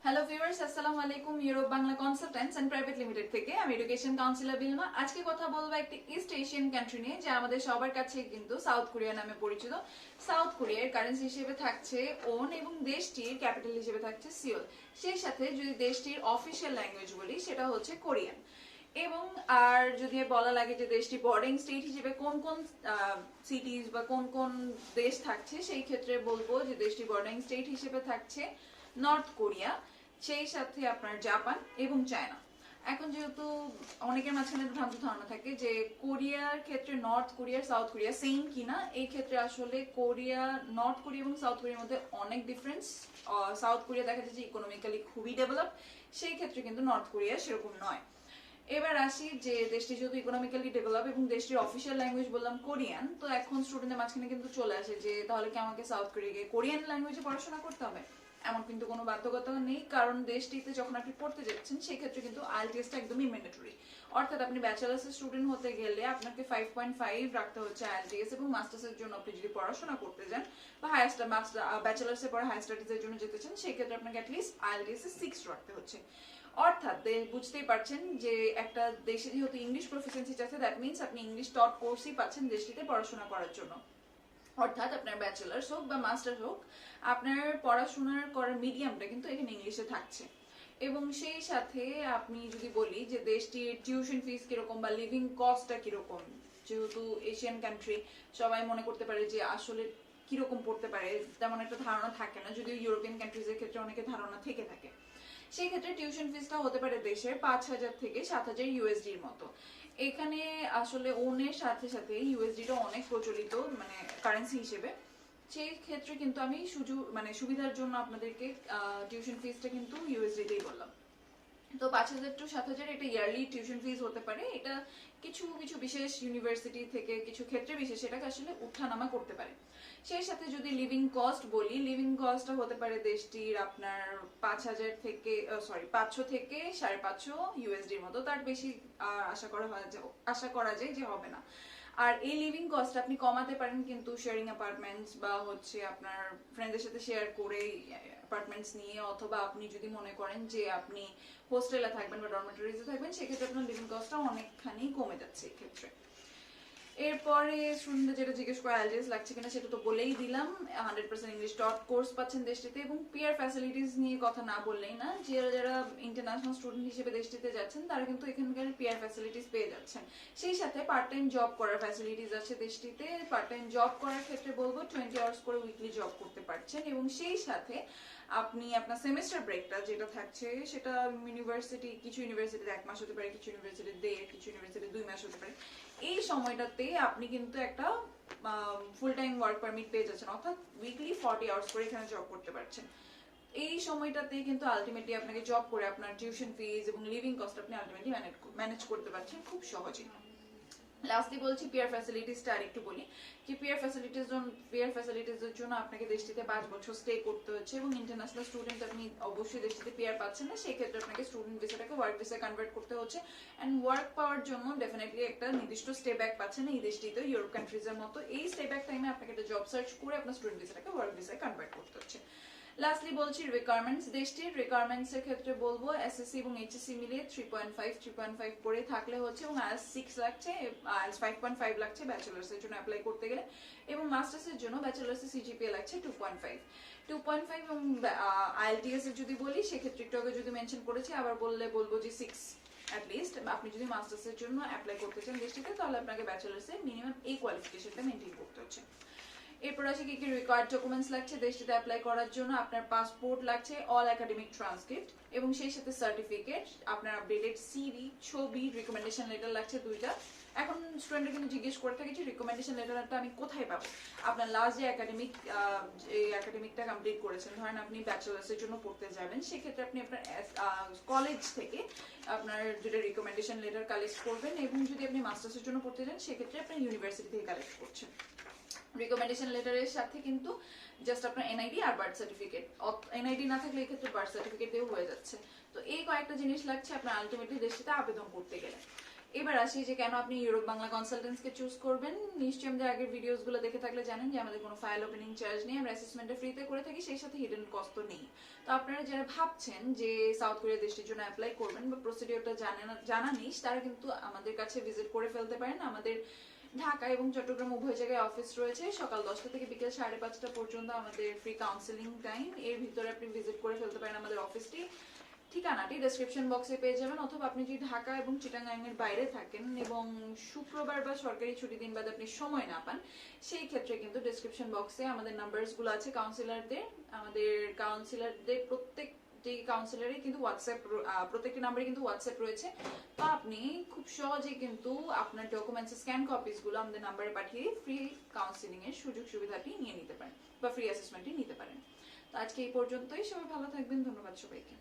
Hello viewers, আসসালামু আলাইকুম। Europe Bangla consultants and private limited থেকে আমি এডুকেশন কাউন্সিলর বিলমা। আজকে কথা বলবো একটি ইস্ট এশিয়ান কান্ট্রি নিয়ে, যা আমাদের সবার কাছে কিন্তু সাউথ কোরিয়া নামে পরিচিত। সাউথ কোরিয়ার কারেন্সি হিসেবে থাকছে ওন এবং দেশটির ক্যাপিটাল হিসেবে থাকছে সিওল। সেই সাথে যদি দেশটির অফিসিয়াল ল্যাঙ্গুয়েজ বলি সেটা হচ্ছে কোরিয়ান। এবং আর যদি বলা লাগে যে দেশটি বর্ডিং স্টেট হিসেবে কোন কোন সিটিজ বা কোন কোন দেশ থাকছে, সেই ক্ষেত্রে বলবো যে দেশটি বর্ডিং স্টেট হিসেবে থাকছে নর্থ কোরিয়া, সেই সাথে আপনার জাপান এবং চায়না। এখন যেহেতু অনেকের মাঝখানে ভ্রান্ত ধারণা থাকে যে কোরিয়ার ক্ষেত্রে north Korea south Korea same কিনা, এই ক্ষেত্রে আসলে কোরিয়া নর্থ কোরিয়া এবং সাউথ কোরিয়ার মধ্যে অনেক ডিফারেন্স। সাউথ কোরিয়া দেখা যাচ্ছে ইকোনমিক্যালি খুবই ডেভেলপ, সেই ক্ষেত্রে কিন্তু নর্থ কোরিয়া সেরকম নয়। এবার আসি যে দেশটি যেহেতু ইকোনমিক্যালি ডেভেলপ এবং দেশটির অফিসিয়াল ল্যাঙ্গুয়েজ বললাম কোরিয়ান, তো এখন স্টুডেন্টের মাঝখানে কিন্তু চলে আসে যে তাহলে কি আমাকে সাউথ কোরিয়া গিয়ে কোরিয়ান ল্যাঙ্গুয়েজে পড়াশোনা করতে হবে? এমন কিন্তু কোনো বাধ্যকতা নেই, কারণ দেশটিতে যখন আপনি পড়তে যাচ্ছেন সেই ক্ষেত্রে কিন্তু আইএলটিএসটা একদমই ম্যান্ডেটরি। অর্থাৎ আপনি ব্যাচেলার্স স্টুডেন্ট হতে গেলে আপনাকে 5.5 রাখতে হচ্ছে আইএলটিএস, এবং মাস্টার্সের জন্য আপনি যদি পড়াশোনা করতে যান বা ব্যাচেলার্সের পরে হায়ার স্টাডিজের জন্য যেতে চান, সেই ক্ষেত্রে আপনাকে অ্যাটলিস্ট আইএলটিএস 6 রাখতে হচ্ছে। অর্থাৎ বুঝতেই পারছেন যে একটা দেশে যেহেতু ইংলিশ প্রফিসিয়েন্সি আছে, দ্যাট মিনস আপনি ইংলিশ টপ কোর্সই পাচ্ছেন দেশটিতে পড়াশোনা করার জন্য। অর্থাৎ আপনার ব্যাচেলার্স হোক বা মাস্টার হোক, আপনার পড়াশোনার করার মিডিয়ামটা কিন্তু এখানে ইংলিশে থাকছে। এবং সেই সাথে আপনি যদি বলি যে দেশটির টিউশন ফিস কিরকম বা লিভিং কস্টটা কিরকম, যেহেতু এশিয়ান কান্ট্রি, সবাই মনে করতে পারে যে আসলে কিরকম পড়তে পারে তেমন একটা ধারণা থাকে না, যদিও ইউরোপিয়ান কান্ট্রিজের ক্ষেত্রে অনেকে ধারণা থেকে থাকে। সেই ক্ষেত্রে টিউশন ফিসটা হতে পারে দেশের 5,000 থেকে 7,000 ইউএসডির মতো। এখানে আসলে ওনের সাথে সাথে ইউএসডিটা অনেক প্রচলিত মানে কারেন্সি হিসেবে। সেই ক্ষেত্রে কিন্তু আমি সুবিধার জন্য আপনাদেরকে টিউশন ফিসটা কিন্তু ইউএসডিতেই বললাম। তো 5,000 টু 7,000 এটা ইয়ারলি টিউশন ফিস হতে পারে। এটা কিছু কিছু বিশেষ ইউনিভার্সিটি থেকে কিছু ক্ষেত্রে বিশেষ এটাকে আসলে উঠানামা করতে পারে। সেই সাথে যদি লিভিং কস্ট বলি, লিভিং কস্টটা হতে পারে দেশটির আপনার 5,000 থেকে 500 থেকে 550 ইউএসডির মতো, তার বেশি আশা করা যায় যে হবে না। আর এই লিভিং কস্ট আপনি কমাতে পারেন কিন্তু শেয়ারিং অ্যাপার্টমেন্টস বা হচ্ছে আপনার ফ্রেন্ডদের সাথে শেয়ার করে অ্যাপার্টমেন্টস নিয়ে, অথবা আপনি যদি মনে করেন যে আপনি হোস্টেলে থাকবেন বা ডরমেটরিজে থাকবেন, সেক্ষেত্রে আপনার লিভিং কস্টটা অনেকখানি কমে যাচ্ছে এই ক্ষেত্রে। এরপরে স্টুডেন্টদের যেটা জিজ্ঞেস করে আইএলটিএস লাগছে কিনা, সেটা তো বলেই দিলাম। 100% ইংলিশ টপ কোর্স পাচ্ছেন দেশটিতে, এবং পিয়ার ফ্যাসিলিটিস নিয়ে কথা না বললেই না। যারা যারা ইন্টারন্যাশনাল স্টুডেন্ট হিসেবে দেশটিতে যাচ্ছেন তারা কিন্তু এখানকার পিয়ার ফ্যাসিলিটিস পেয়ে যাচ্ছেন। সেই সাথে পার্ট টাইম জব করার ফ্যাসিলিটিস আছে দেশটিতে। পার্ট টাইম জব করার ক্ষেত্রে বলবো 20 আওয়ার্স করে উইকলি জব করতে পারছেন, এবং সেই সাথে আপনি আপনার সেমিস্টার ব্রেকটা যেটা থাকছে সেটা কিছু ইউনিভার্সিটিতে 1 মাস হতে পারে, কিছু ইউনিভার্সিটি 1.5, কিছু ইউনিভার্সিটি 2 মাস হতে পারে। এই সময়টাতে আপনি কিন্তু একটা ফুল টাইম ওয়ার্ক পারমিট পেয়ে যাচ্ছেন, অর্থাৎ উইকলি 40 আওয়ার্স করে এখানে জব করতে পারছেন। এই সময়টাতে কিন্তু আলটিমেটলি আপনাকে জব করে আপনার টিউশন ফিস এবং লিভিং কস্ট আপনি আলটিমেটলি ম্যানেজ করতে পারছেন খুব সহজেই। লাস্টলি বলছি পিয়ার ফ্যাসিলিটিসটা আরেকটু বলি যে পিয়ার ফ্যাসিলিটিসের জন্য আপনাকে দেশটিতে 5 বছর স্টে করতে হচ্ছে, এবং ইন্টারন্যাশনাল স্টুডেন্ট আপনি অবশ্যই দেশটিতে পিয়ার পাচ্ছেন না, সেই ক্ষেত্রে আপনাকে স্টুডেন্ট ভিসাটাকে ওয়ার্ক ভিসায় কনভার্ট করতে হচ্ছে। এন্ড ওয়ার্ক পাওয়ার জন্য ডেফিনেটলি একটা নির্দিষ্ট স্টে ব্যাক পাচ্ছেন এই দেশটিতে, ইউরোপ কান্ট্রিজের মতো। এই স্টে ব্যাক টাইমে আপনাকে একটা জব সার্চ করে আপনার স্টুডেন্ট ভিসাটাকে ওয়ার্ক ভিসায় কনভার্ট করতে হচ্ছে। লাস্টলি বলছি রিকোয়ারমেন্টস। দেশটির রিকোয়ারমেন্টস এর ক্ষেত্রে বলবো এসএসসি এবং এইচএসসি মিলিয়ে 3.5 করে থাকলে হচ্ছে, এবং আইএলটিএস 6 লাগছে, আইএলটিএস 5.5 লাগছে ব্যাচেলার্স এর জন্য অ্যাপ্লাই করতে গেলে, এবং মাস্টার্স এর জন্য ব্যাচেলার্স এর সিজিপিএ লাগছে 2.5 এবং আইএলটিএস এর যদি বলি সেক্ষেত্রে একটু আগে যদি মেনশন করেছি, আবার বলবো যে 6 অ্যাটলিস্ট। আপনি যদি মাস্টার্স এর জন্য অ্যাপ্লাই করতে চান দেশটিতে, তাহলে আপনাকে ব্যাচেলার্স এর মিনিমাম এই কোয়ালিফিকেশনটা মেনটেন করতে হচ্ছে। এরপর আসে কি কি রিকোয়ার্ড ডকুমেন্টস লাগছে দেশটিতে অ্যাপ্লাই করার জন্য। আপনার পাসপোর্ট লাগছে, অল একাডেমিক ট্রান্সক্রিপ্ট, এবং সেই সাথে সার্টিফিকেট, আপনার আপডেটেড সিভি, ছবি, রিকমেন্ডেশন লেটার লাগছে 2টা। এখন স্টুডেন্টরা কিন্তু জিজ্ঞেস করে থাকে যে রিকমেন্ডেশন লেটারটা আমি কোথায় পাবো। আপনার লাস্ট যে একাডেমিকটা কমপ্লিট করেছেন, ধরেন আপনি ব্যাচেলার্সের জন্য পড়তে যাবেন, সেক্ষেত্রে আপনি আপনার কলেজ থেকে আপনার যেটা রিকমেন্ডেশন লেটার কালেক্ট করবেন, এবং যদি আপনি মাস্টার্সের জন্য পড়তে যান সেক্ষেত্রে আপনার ইউনিভার্সিটি থেকে কালেক্ট করছেন। রিকমেন্ডেশন লেটারের সাথে কিন্তু জাস্ট আপনার এনআইডি আর বার্থ সার্টিফিকেট, এনআইডি না থাকলে এক্ষেত্রে বার্থ সার্টিফিকেট দিয়েও হয়ে যাচ্ছে। তো এই কয়েকটা জিনিস লাগছে আপনার আলটিমেটলি দেশটিতে আবেদন করতে গেলে। এবার আসি যে কেন আপনি ইউরোপ বাংলা কনসালটেন্টসকে চুজ করবেন। নিশ্চয়ই আমাদের আগের ভিডিওসগুলো দেখে থাকলে জানেন যে আমাদের কোনো ফাইল ওপেনিং চার্জ নেই, আমরা অ্যাসেসমেন্টটা ফ্রিতে করে থাকি, সেই সাথে হিডেন কস্ট নেই। তো আপনারা যারা ভাবছেন যে সাউথ কোরিয়া দেশটির জন্য অ্যাপ্লাই করবেন বা প্রসিডিওরটা জানা নেই, তারা কিন্তু আমাদের কাছে ভিজিট করে ফেলতে পারেন। আমাদের ঢাকা এবং চট্টগ্রাম উভয় জায়গায় অফিস রয়েছে। সকাল 10টা থেকে বিকেল 5:30 পর্যন্ত আমাদের ফ্রি কাউন্সেলিং টাইম। এর ভিতরে আপনি ভিজিট করে ফেলতে পারেন আমাদের অফিসটি। ঠিকানাটি ডেসক্রিপশন বক্সে পেয়ে যাবেন, অথবা আপনি যদি ঢাকা এবং চিটাগাং এর বাইরে থাকেন এবং শুক্রবার বা সরকারি ছুটি দিন বাদে আপনি সময় না পান, সেই ক্ষেত্রে কিন্তু ডেসক্রিপশন বক্সে আমাদের নাম্বারসগুলো আছে কাউন্সিলরদের। আমাদের কাউন্সিলরদের প্রত্যেকটি কাউন্সিলরই কিন্তু প্রত্যেকটি নাম্বারে কিন্তু হোয়াটসঅ্যাপ রয়েছে। তো আপনি খুব সহজেই কিন্তু আপনার ডকুমেন্টস স্ক্যান কপিসগুলো আমাদের নাম্বারে পাঠিয়ে ফ্রি কাউন্সিলিং এর সুযোগ সুবিধাটি নিয়ে নিতে পারেন বা ফ্রি অ্যাসেসমেন্টটি নিতে পারেন। তো আজকে এই পর্যন্তই, সবাই ভালো থাকবেন, ধন্যবাদ সবাইকে।